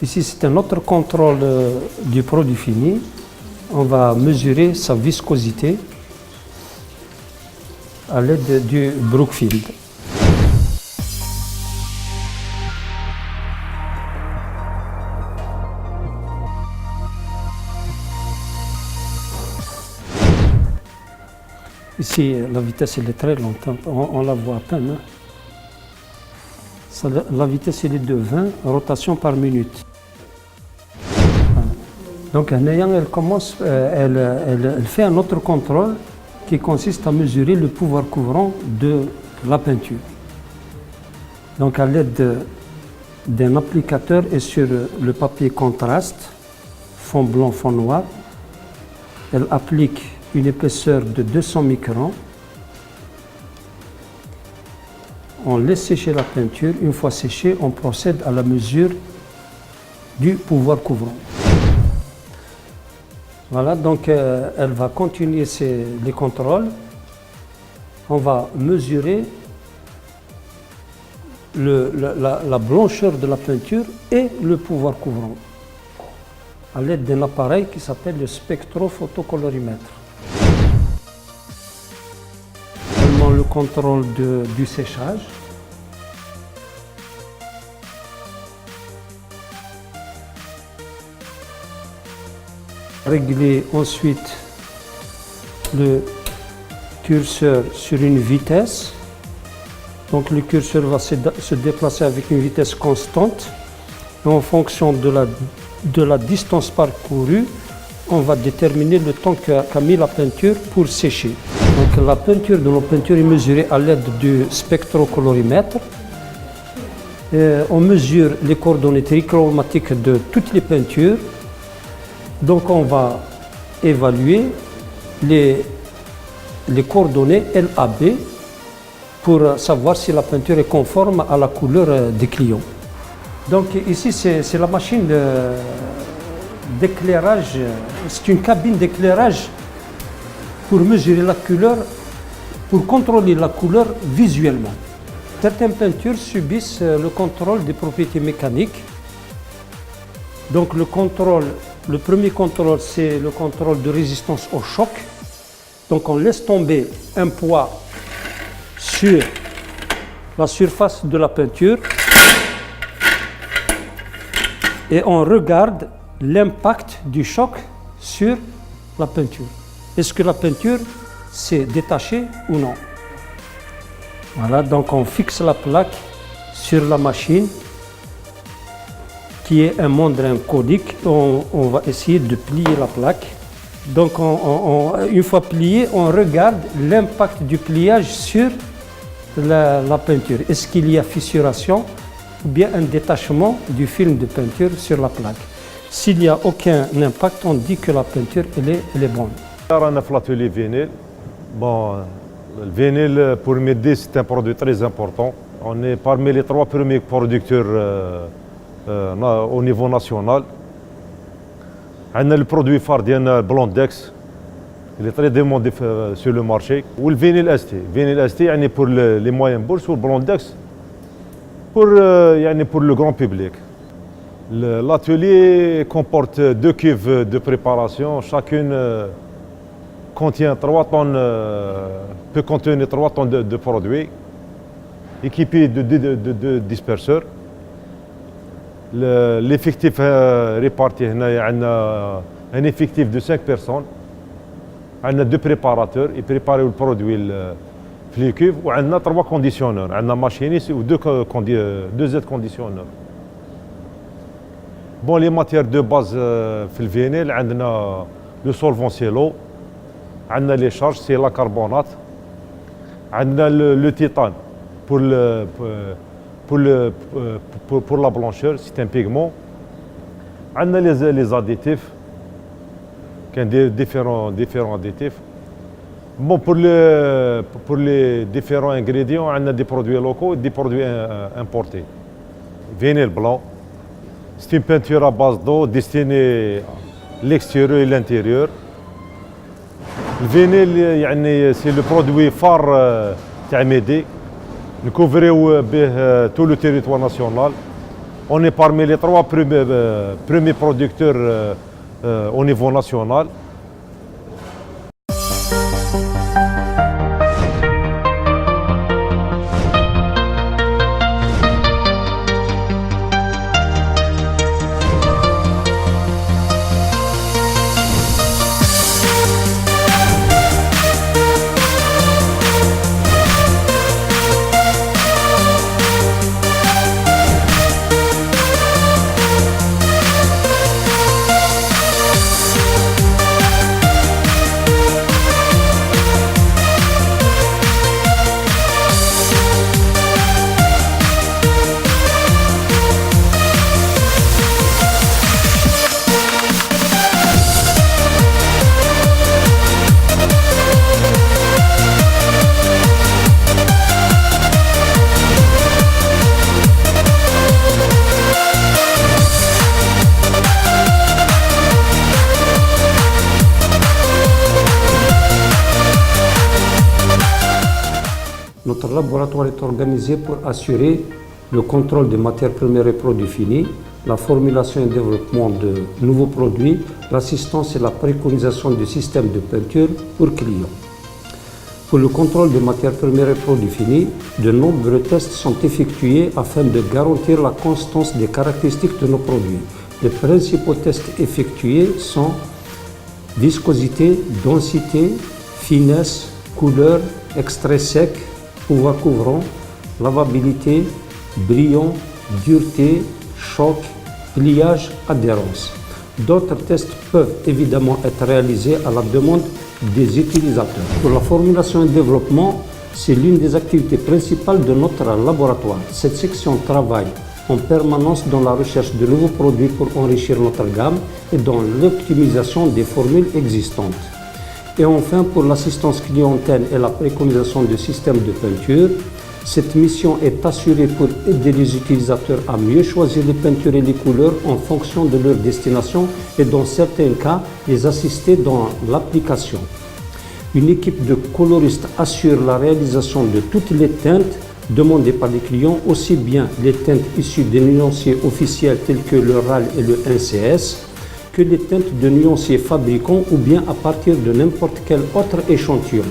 Ici, c'est un autre contrôle du produit fini. On va mesurer sa viscosité à l'aide du Brookfield. Ici, la vitesse elle est très lente, on la voit à peine. La vitesse elle est de 20 rotations par minute. Donc, elle commence, elle fait un autre contrôle qui consiste à mesurer le pouvoir couvrant de la peinture. Donc, à l'aide d'un applicateur et sur le papier contraste, fond blanc, fond noir, elle applique une épaisseur de 200 microns. On laisse sécher la peinture. Une fois séchée, on procède à la mesure du pouvoir couvrant. Voilà, donc elle va continuer les contrôles. On va mesurer la blancheur de la peinture et le pouvoir couvrant à l'aide d'un appareil qui s'appelle le spectrophotocolorimétre. Seulement le contrôle du séchage. Régler ensuite le curseur sur une vitesse. Donc le curseur va se déplacer avec une vitesse constante. Et en fonction de la distance parcourue, on va déterminer le temps qu'a mis la peinture pour sécher. Donc la peinture de nos peintures est mesurée à l'aide du spectrocolorimètre. On mesure les coordonnées trichromatiques de toutes les peintures. Donc on va évaluer les coordonnées LAB pour savoir si la peinture est conforme à la couleur des clients. Donc ici c'est la machine d'éclairage, c'est une cabine d'éclairage pour mesurer la couleur, pour contrôler la couleur visuellement. Certaines peintures subissent le contrôle des propriétés mécaniques. Donc le premier contrôle, c'est le contrôle de résistance au choc. Donc on laisse tomber un poids sur la surface de la peinture et on regarde l'impact du choc sur la peinture. Est-ce que la peinture s'est détachée ou non? Voilà, donc on fixe la plaque sur la machine qui est un membrane conique. On va essayer de plier la plaque. Donc une fois plié, on regarde l'impact du pliage sur la peinture. Est-ce qu'il y a fissuration ou bien un détachement du film de peinture sur la plaque? S'il n'y a aucun impact, on dit que la peinture elle est bonne. On a fait l'atelier vinyle. Bon, le vinyle pour Midi c'est un produit très important. On est parmi les 3 premiers producteurs au niveau national. On a le produit phare ديالنا Blondex. Il est très demandé sur le marché. Ou le vinyle ST. Vinyle ST يعني pour les moyens bourses ou le Blondex pour le grand public. L'atelier comporte 2 cuves de préparation. Chacune contient 3 tonnes, peut contenir 3 tonnes de produits, équipés de disperseurs. L'effectif réparti, on a un effectif de 5 personnes. On a 2 préparateurs, ils préparent le produit dans les cuves, et on a 3 conditionneurs. On a un machiniste ou 2 aides-conditionneurs. Bon, les matières de base dans le vinyle, on a le solvant c'est l'eau, on a les charges, c'est la carbonate, on a le titane pour la blancheur, c'est un pigment. On a les additifs, différents additifs. Bon, pour les différents ingrédients, on a des produits locaux et des produits importés. Vinyle blanc, c'est une peinture à base d'eau destinée à l'extérieur et l'intérieur. Le vinyle, c'est le produit phare de Midi. Nous couvrons tout le territoire national. On est parmi les 3 premiers producteurs au niveau national. Notre laboratoire est organisé pour assurer le contrôle des matières premières et produits finis, la formulation et développement de nouveaux produits, l'assistance et la préconisation du système de peinture pour clients. Pour le contrôle des matières premières et produits finis, de nombreux tests sont effectués afin de garantir la constance des caractéristiques de nos produits. Les principaux tests effectués sont viscosité, densité, finesse, couleur, extrait sec, pouvoir couvrant, lavabilité, brillant, dureté, choc, pliage, adhérence. D'autres tests peuvent évidemment être réalisés à la demande des utilisateurs. Pour la formulation et développement, c'est l'une des activités principales de notre laboratoire. Cette section travaille en permanence dans la recherche de nouveaux produits pour enrichir notre gamme et dans l'optimisation des formules existantes. Et enfin, pour l'assistance clientèle et la préconisation de systèmes de peinture, cette mission est assurée pour aider les utilisateurs à mieux choisir les peintures et les couleurs en fonction de leur destination et dans certains cas, les assister dans l'application. Une équipe de coloristes assure la réalisation de toutes les teintes demandées par les clients, aussi bien les teintes issues des nuanciers officiels tels que le RAL et le NCS, que les teintes de nuanciers fabricants ou bien à partir de n'importe quel autre échantillon.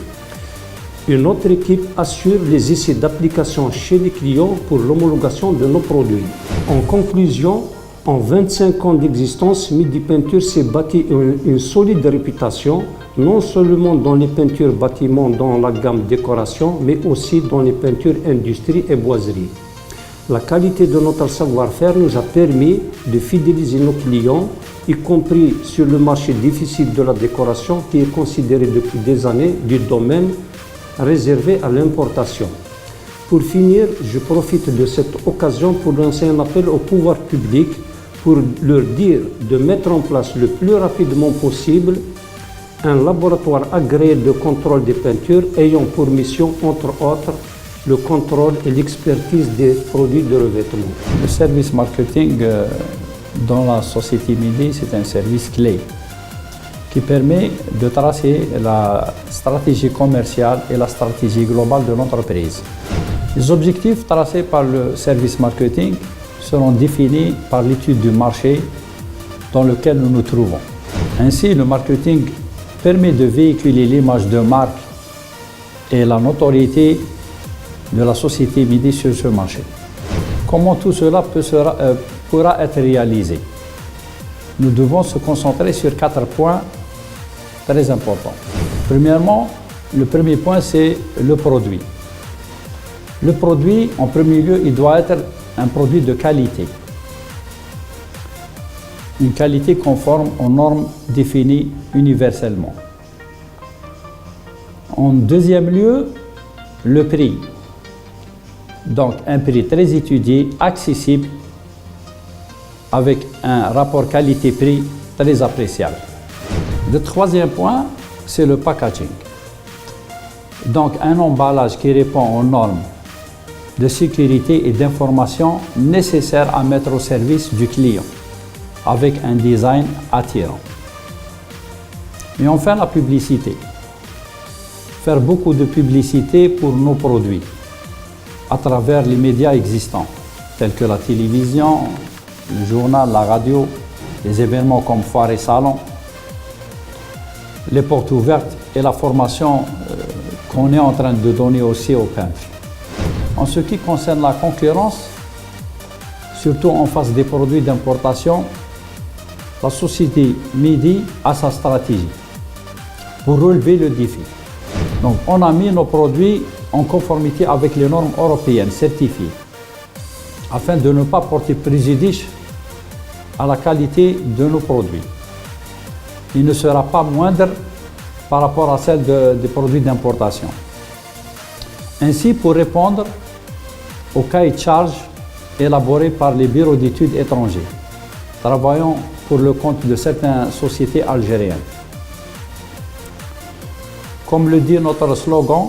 Une autre équipe assure les essais d'application chez les clients pour l'homologation de nos produits. En conclusion, en 25 ans d'existence, Midi Peinture s'est bâti une solide réputation, non seulement dans les peintures bâtiments dans la gamme décoration, mais aussi dans les peintures industrie et boiserie. La qualité de notre savoir-faire nous a permis de fidéliser nos clients, y compris sur le marché difficile de la décoration qui est considéré depuis des années du domaine réservé à l'importation. Pour finir, je profite de cette occasion pour lancer un appel au pouvoir public pour leur dire de mettre en place le plus rapidement possible un laboratoire agréé de contrôle des peintures ayant pour mission, entre autres, le contrôle et l'expertise des produits de revêtement. Le service marketing dans la société Midi, c'est un service clé qui permet de tracer la stratégie commerciale et la stratégie globale de l'entreprise. Les objectifs tracés par le service marketing seront définis par l'étude du marché dans lequel nous nous trouvons. Ainsi, le marketing permet de véhiculer l'image de marque et la notoriété de la société Midi sur ce marché. Comment tout cela pourra être réalisé? Nous devons se concentrer sur 4 points très importants. Premièrement, le premier point, c'est le produit. Le produit, en premier lieu, il doit être un produit de qualité. Une qualité conforme aux normes définies universellement. En deuxième lieu, le prix. Donc un prix très étudié, accessible, avec un rapport qualité-prix très appréciable. Le troisième point, c'est le packaging. Donc un emballage qui répond aux normes de sécurité et d'information nécessaires à mettre au service du client, avec un design attirant. Et enfin, la publicité. Faire beaucoup de publicité pour nos produits à travers les médias existants, tels que la télévision, le journal, la radio, les événements comme foires et salons, les portes ouvertes et la formation qu'on est en train de donner aussi aux peintres. En ce qui concerne la concurrence, surtout en face des produits d'importation, la société Midi a sa stratégie pour relever le défi. Donc, on a mis nos produits en conformité avec les normes européennes certifiées, afin de ne pas porter préjudice à la qualité de nos produits. Il ne sera pas moindre par rapport à celle des produits d'importation. Ainsi, pour répondre au cahier de charges élaboré par les bureaux d'études étrangers, travaillant pour le compte de certaines sociétés algériennes. Comme le dit notre slogan,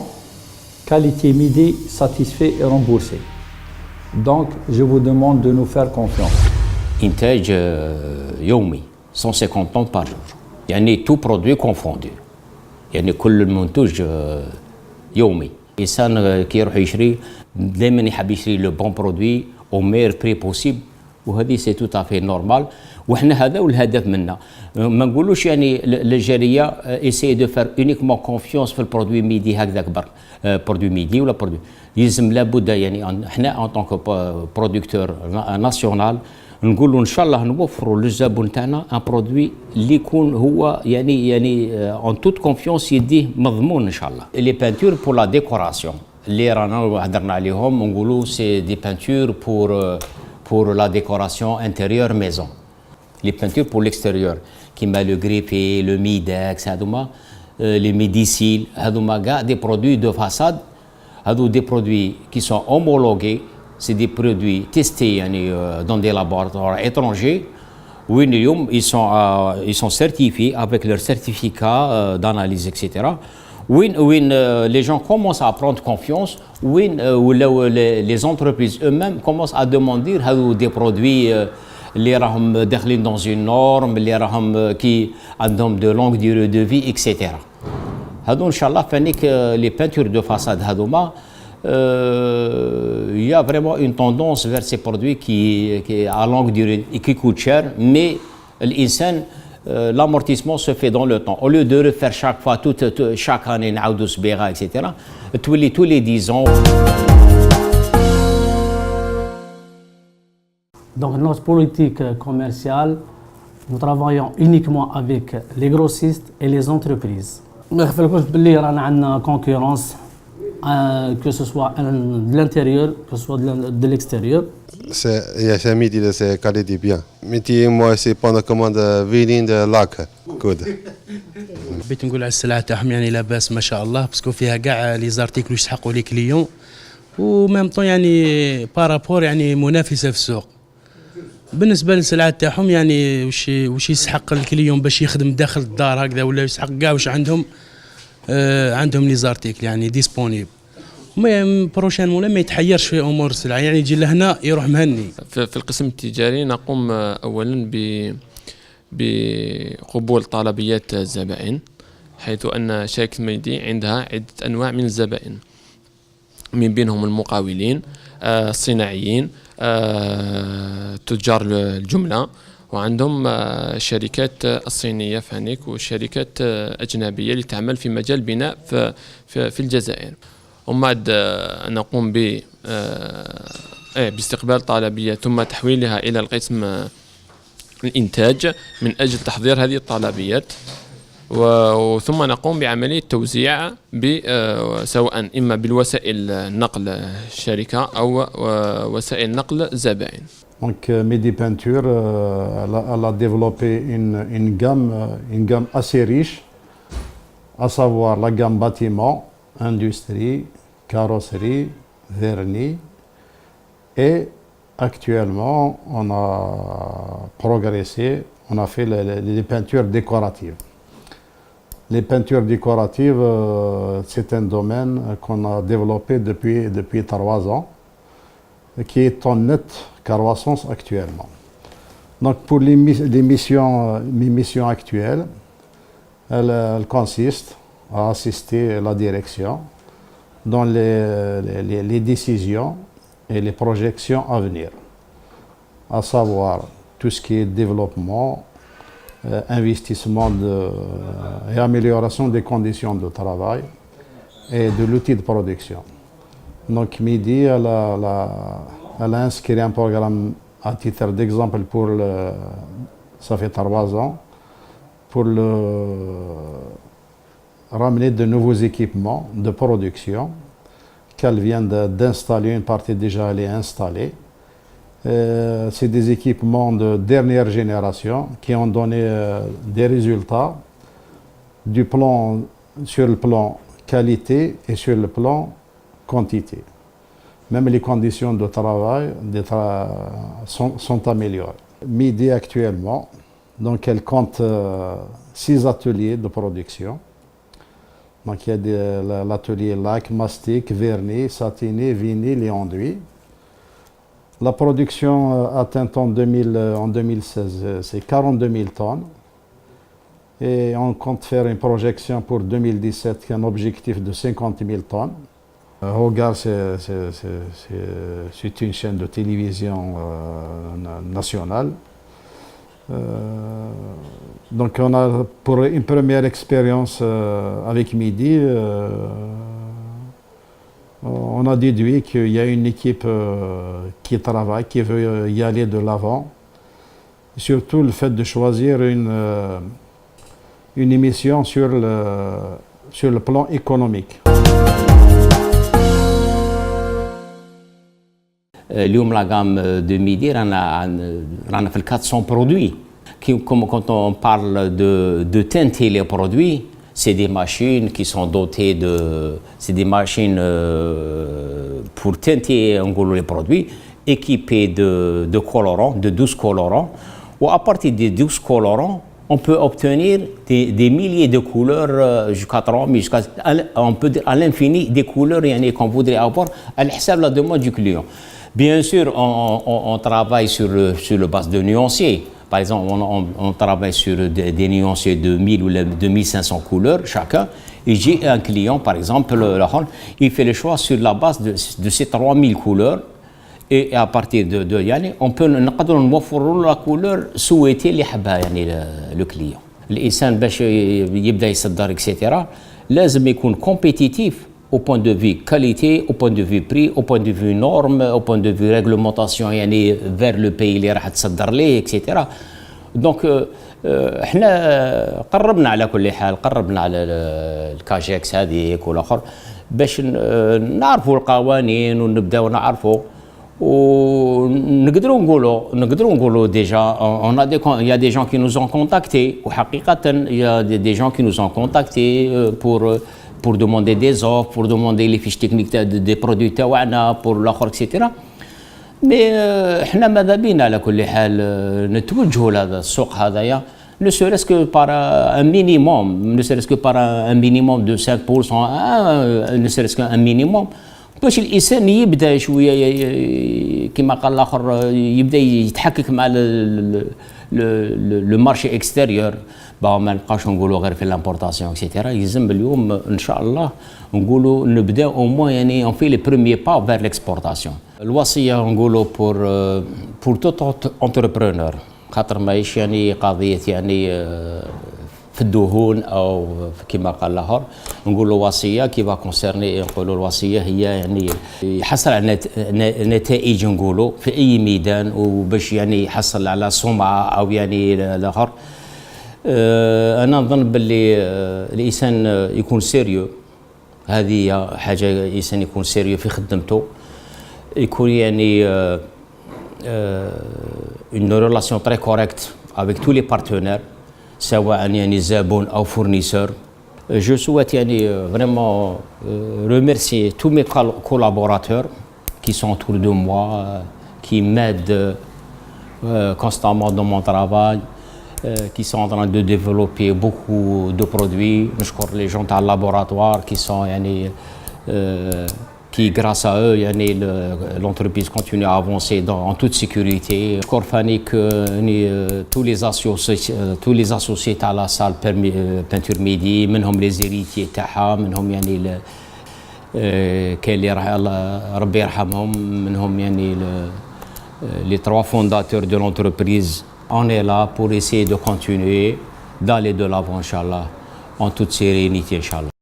qualité Midi, satisfait et remboursé. Donc, je vous demande de nous faire confiance. إنتاج يومي 150 طن par jour. يعني tout produit confondu. يعني كل المنتوج يومي. الإنسان كي يروح يشري دائما يحب يشري لو بون برودوي au meilleur prix possible وهذه سي تو افي نورمال وحنا هذا والهدف منا ما نقولوش يعني الجاليه ايسي دو فار اونيكمون كونفيونس في البرودوي ميدي هكذاك برك برودوي ميدي ولا برودوي يلزم لابد يعني احنا ان طونك برودكتور ناسيونال نقولوا ان شاء الله نوفروا للزبون تاعنا ان برودوي اللي يكون هو يعني اون توت كونفيونس يديه مضمون ان شاء الله. لي بانتور بور لا ديكوراسيون اللي رانا هضرنا عليهم نقولوا سي دي بانتور pour la décoration intérieure maison. Les peintures pour l'extérieur, qui met le grippé, le midex, les midiciles, des produits de façade, des produits qui sont homologués, c'est des produits testés dans des laboratoires étrangers, où ils sont certifiés avec leur certificat d'analyse, etc. où les gens commencent à prendre confiance, où les entreprises eux-mêmes commencent à demander des produits les راهم داخلين dans une norme, les راهم qui عندهم de longue durée de vie, etc. هذو إن شاء الله فانيك les peintures de façade هذوما il y a vraiment une tendance vers ces produits qui à longue durée et qui coûtent cher, mais الإنسان l'amortissement se fait dans le temps. Au lieu de refaire chaque fois, chaque année, etc., tous les 10 ans. Donc notre politique commerciale, nous travaillons uniquement avec les grossistes et les entreprises. ما نخفلكوش باللي رانا عندنا concurrence que ce soit de l'intérieur, que ce soit de l'extérieur. C'est Midi, c'est qualité bien. Midi, moi, c'est pendant commande فيلين لاك كود. حبيت نقول على السلعة تاعهم يعني لاباس ما شاء الله باسكو فيها كاع لي زارتيكل يسحقوا لي كليون وميم طون يعني بارابور يعني منافسة في السوق. بالنسبة للسلعة تاعهم يعني وش يسحق الكليون باش يخدم داخل الدار هكذا ولا يسحق كاع واش عندهم عندهم لي زارتيكل يعني ديسپونيبل. ما بروشان ولا ما يتحيرش في امور السلعه يعني يجي لهنا يروح مهني. في القسم التجاري نقوم اولا بقبول طلبيات الزبائن، حيث ان شركه ميدي عندها عده انواع من الزبائن، من بينهم المقاولين، الصناعيين، تجار الجمله، وعندهم الشركات الصينيه فانيك وشركات اجنبيه اللي تعمل في مجال بناء في الجزائر. وماد نقوم باستقبال طلبية ثم تحويلها إلى القسم الإنتاج من أجل تحضير هذه الطلبيات، وثم نقوم بعملية توزيع سواء إما بالوسائل نقل الشركة أو وسائل نقل الزبائن. Donc Midi Peinture, elle a développé une gamme assez riche, à savoir la gamme bâtiment, industrie, carrosserie, vernis, et actuellement on a progressé, on a fait les peintures décoratives. Les peintures décoratives, c'est un domaine qu'on a développé depuis 3 ans, qui est en nette croissance actuellement. Donc pour mes missions actuelles, elles consistent à assister la direction dans les décisions et les projections à venir, à savoir tout ce qui est développement, investissement et amélioration des conditions de travail et de l'outil de production. Donc Midi, elle a inscrit un programme à titre d'exemple ça fait 3 ans, pour ramener de nouveaux équipements de production qu'elle vient d'installer, une partie déjà elle est installée. C'est des équipements de dernière génération qui ont donné des résultats sur le plan qualité et sur le plan quantité. Même les conditions de travail sont améliorées. Midi actuellement, donc elle compte 6 ateliers de production. Donc il y a l'atelier lac, mastic, vernis, satiné, vinyle et enduit. La production atteinte en 2016, c'est 42 000 tonnes. Et on compte faire une projection pour 2017 qui a un objectif de 50 000 tonnes. Hogar, c'est une chaîne de télévision nationale. Donc on a, pour une première expérience avec Midi, on a déduit qu'il y a une équipe qui travaille, qui veut y aller de l'avant. Surtout le fait de choisir une émission sur le plan économique. اليوم la gamme de Midi رانا في 400 produits. Comme quand on parle de teinter les produits, c'est des machines qui sont dotées c'est des machines pour teinter les produits, équipées de colorants, de 12 colorants. Ou à partir des 12 colorants, on peut obtenir des milliers de couleurs jusqu'à 30 000, on peut dire à l'infini des couleurs qu'on voudrait avoir à la demande du client. Bien sûr, on travaille sur le base de nuanciers. Par exemple, on travaille sur des nuanciers de 1000 ou de 1500 couleurs chacun. Et j'ai un client, par exemple, il fait le choix sur la base de ces 3000 couleurs. et à partir de يعني on peut نقدروا نوفروا له لا كولور سويتي اللي حبها يعني لو كليون. الانسان باش يبدا يصدر اكسيتيرا لازم يكون كومبيتيتيف au point de vue qualité, au point de vue prix, au point de vue normes, au point de vue réglementation يعني vers le pays اللي راح تصدر ليه etc. دونك احنا قربنا على كل حال، قربنا على الكاجيكس هذيك والاخر باش نعرفوا القوانين ونبداو نعرفوا ونقدروا نقولوا déjà il y a des gens qui nous ont contactés وحقيقة il y a des gens qui nous ont contactés pour demander des offres, pour demander les fiches techniques des produits تاعنا pour الاخر etc. مي احنا ماذا بينا على كل حال نتوجهوا لهذا السوق هذايا ne serait-ce que par un minimum, ne serait-ce que par un minimum de 5%, ne serait-ce qu'un minimum باش الانسان يبدا شويه كما قال الاخر يبدا يتحكك مع لو مارشي اكستيريور ما نبقاوش نقولوا غير في لامبورطاسيون اكسيتيرا. يلزم اليوم ان شاء الله نقولوا نبدا او موان يعني اون في لي بروميير با فير ليكسبورتاسيون. الوصيه نقولوا بور توت انتربرونور خاطر ماهيش يعني قضيه يعني في الدهون او كما قال الاخر نقولوا وصيه كي فا كونسيرني نقولوا الوصيه هي يعني يحصل على نتائج نقولوا في اي ميدان وباش يعني يحصل على سمعه او يعني الاخر. انا نظن باللي الانسان يكون سيريو، هذه حاجه الانسان يكون سيريو في خدمته، يكون يعني une relation très correcte avec tous les partenaires سواء يعني زبون او fournisseur. Je souhaite يعني vraiment remercier tous mes collaborateurs qui sont autour de moi, qui m'aident constamment dans mon travail, qui sont en train de développer beaucoup de produits. نشكر les gens dans le laboratoire qui sont يعني qui grâce à eux يعني l'entreprise continue à avancer en toute sécurité. نشكر فانيك tous les associés تاع لا سال بانتور ميدي، منهم لي زيريتي تاعها، منهم يعني كاين اللي ربي يرحمهم، منهم يعني les trois fondateurs de l'entreprise. On est là pour essayer de continuer d'aller de l'avant, Inch'Allah, en toute sérénité, Inch'Allah.